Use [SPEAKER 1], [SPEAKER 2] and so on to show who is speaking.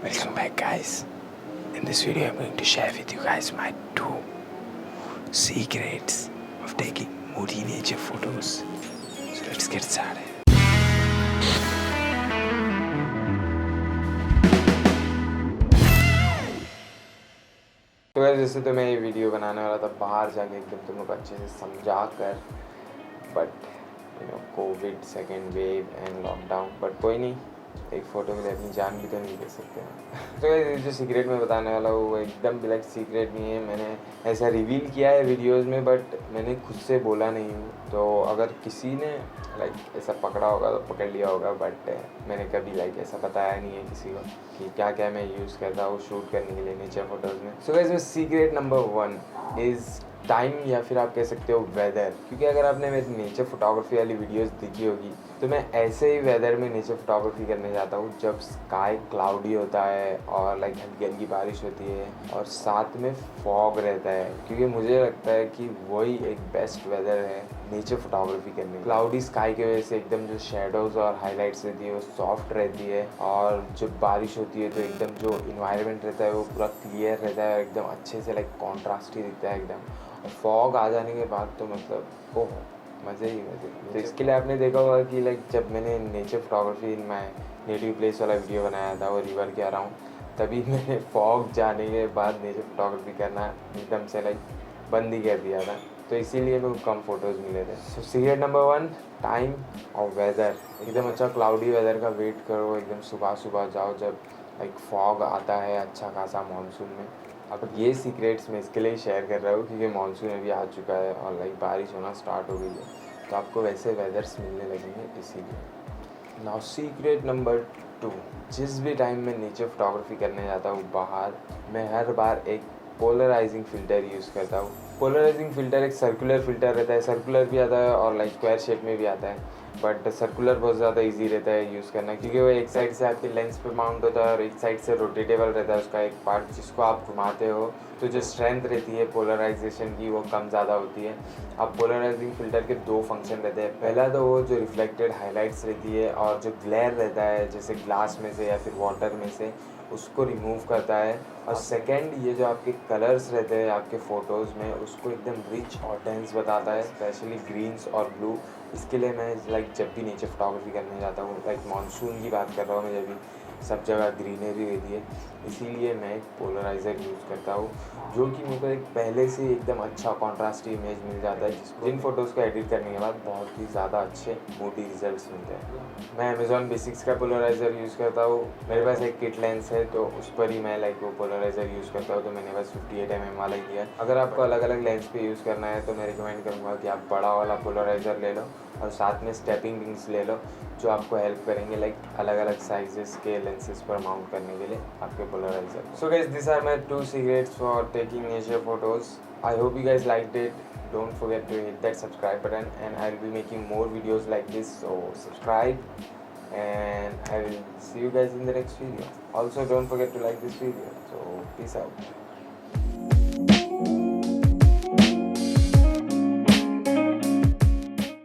[SPEAKER 1] Welcome back, guys. In this video I'm going to share with you guys my 2 secrets of taking moody nature photos. So let's get started.
[SPEAKER 2] तो यार जैसे तो मैं ये video बनाने वाला था बाहर जाके एकदम तुम लोग अच्छे से समझा कर, but Covid second wave and lockdown, but कोई नहीं, एक फ़ोटो के लिए अपनी जान भी तो नहीं दे सकते हैं। तो ये जो सीक्रेट मैं बताने वाला हूँ वो एकदम भी लाइक सीक्रेट नहीं है, मैंने ऐसा रिवील किया है वीडियोस में बट मैंने खुद से बोला नहीं हूँ। तो अगर किसी ने लाइक ऐसा पकड़ा होगा तो पकड़ लिया होगा, बट मैंने कभी लाइक ऐसा बताया नहीं है किसी को कि क्या क्या मैं यूज़ करता हूँ शूट करने के लिए नेचर फोटोज़ में। So guys, secret number 1 is time, या फिर आप कह सकते हो वेदर। क्योंकि अगर आपने मेरी नेचर फोटोग्राफी वाली वीडियोस देखी होगी तो मैं ऐसे ही वेदर में नेचर फोटोग्राफी करने जाता हूँ जब स्काई क्लाउडी होता है और लाइक हल्की हल्की बारिश होती है और साथ में फॉग रहता है, क्योंकि मुझे लगता है कि वही एक बेस्ट वेदर है नेचर फोटोग्राफी करने की। क्लाउडी स्काई की वजह से एकदम जो शेडोज़ और हाईलाइट्स रहती है वो सॉफ्ट रहती है, और जब बारिश होती है तो एकदम जो इन्वायरमेंट रहता है वो पूरा क्लियर रहता है, एकदम अच्छे से लाइक कॉन्ट्रास्टी दिखता है एकदम। और फॉग आ जाने के बाद तो मतलब ओह, मज़े ही मज़े। तो इसके लिए आपने देखा होगा कि लाइक जब मैंने nature photography in my native place वाला वीडियो बनाया था, वो रिवर के आ रहा हूँ, तभी मैंने फॉग जाने के बाद नेचर फोटोग्राफी करना एकदम से लाइक बंद ही कर दिया था। तो इसीलिए मेरे को कम फ़ोटोज़ मिले थे। सो सीक्रेट नंबर 1, टाइम और वेदर। एकदम अच्छा क्लाउडी वेदर का वेट करो, एकदम सुबह सुबह जाओ जब लाइक फॉग आता है अच्छा खासा मानसून में। अब ये सीक्रेट्स मैं इसके लिए शेयर कर रहा हूँ क्योंकि मानसून अभी आ चुका है और लाइक बारिश होना स्टार्ट हो गई है, तो आपको वैसे वेदर्स मिलने लगेंगे इसीलिए। नाउ सीक्रेट नंबर 2, जिस भी टाइम मैं नेचर फोटोग्राफी करने जाता हूँ बाहर, मैं हर बार एक पोलराइजिंग फ़िल्टर यूज़ करता हूँ। पोलराइजिंग फ़िल्टर एक सर्कुलर फ़िल्टर रहता है, सर्कुलर भी आता है और लाइक स्क्वायर शेप में भी आता है, बट सर्कुलर बहुत ज़्यादा इजी रहता है यूज़ करना, क्योंकि वो एक साइड से आपके लेंस पे माउंट होता है और एक साइड से रोटेटेबल रहता है उसका एक पार्ट, जिसको आप घुमाते हो तो जो स्ट्रेंथ रहती है पोलराइजेशन की वो कम ज़्यादा होती है। अब पोलराइजिंग फ़िल्टर के 2 फंक्शन रहते हैं। पहला तो वो जो रिफ्लेक्टेड हाइलाइट्स रहती है और जो ग्लेयर रहता है जैसे ग्लास में से या फिर वाटर में से, उसको रिमूव करता है। और सेकंड, ये जो आपके कलर्स रहते हैं आपके फ़ोटोज़ में उसको एकदम रिच और डेंस बताता है, स्पेशली ग्रीन्स और ब्लू। इसके लिए मैं लाइक जब भी नेचर फोटोग्राफी करने जाता हूँ, लाइक मानसून की बात कर रहा हूँ मैं, जब भी सब जगह ग्रीनरी रहती है, इसीलिए मैं एक पोलराइज़र यूज़ करता हूँ, जो कि मेरे को एक पहले से एकदम अच्छा कॉन्ट्रास्टी इमेज मिल जाता है, जिन फ़ोटोज़ को एडिट करने के बाद बहुत ही ज़्यादा अच्छे मूडी रिजल्ट्स मिलते हैं। मैं अमेज़ॉन बेसिक्स का पोलराइज़र यूज़ करता हूँ। मेरे पास एक किट लेंस है तो उस पर ही मैं लाइक वो पोलराइज़र यूज़ करता हूँ, तो मैंने बस 58 mm वाला ही लिया। अगर आपको अलग अलग लेंस पे यूज़ करना है तो मैं रिकमेंड करूँगा कि आप बड़ा वाला पोलराइज़र ले लो और साथ में स्टेपिंग रिंग्स ले लो, जो आपको हेल्प करेंगे लाइक अलग अलग साइजेस के लेंसेज पर माउंट करने के लिए आपके polariser. So guys, this are my 2 secrets for taking nature photos. I hope you guys liked it. Don't forget to hit that subscribe button, and I'll be making more videos like this, so subscribe, and I will see you guys in the next video. Also, don't forget to like this video. So peace out.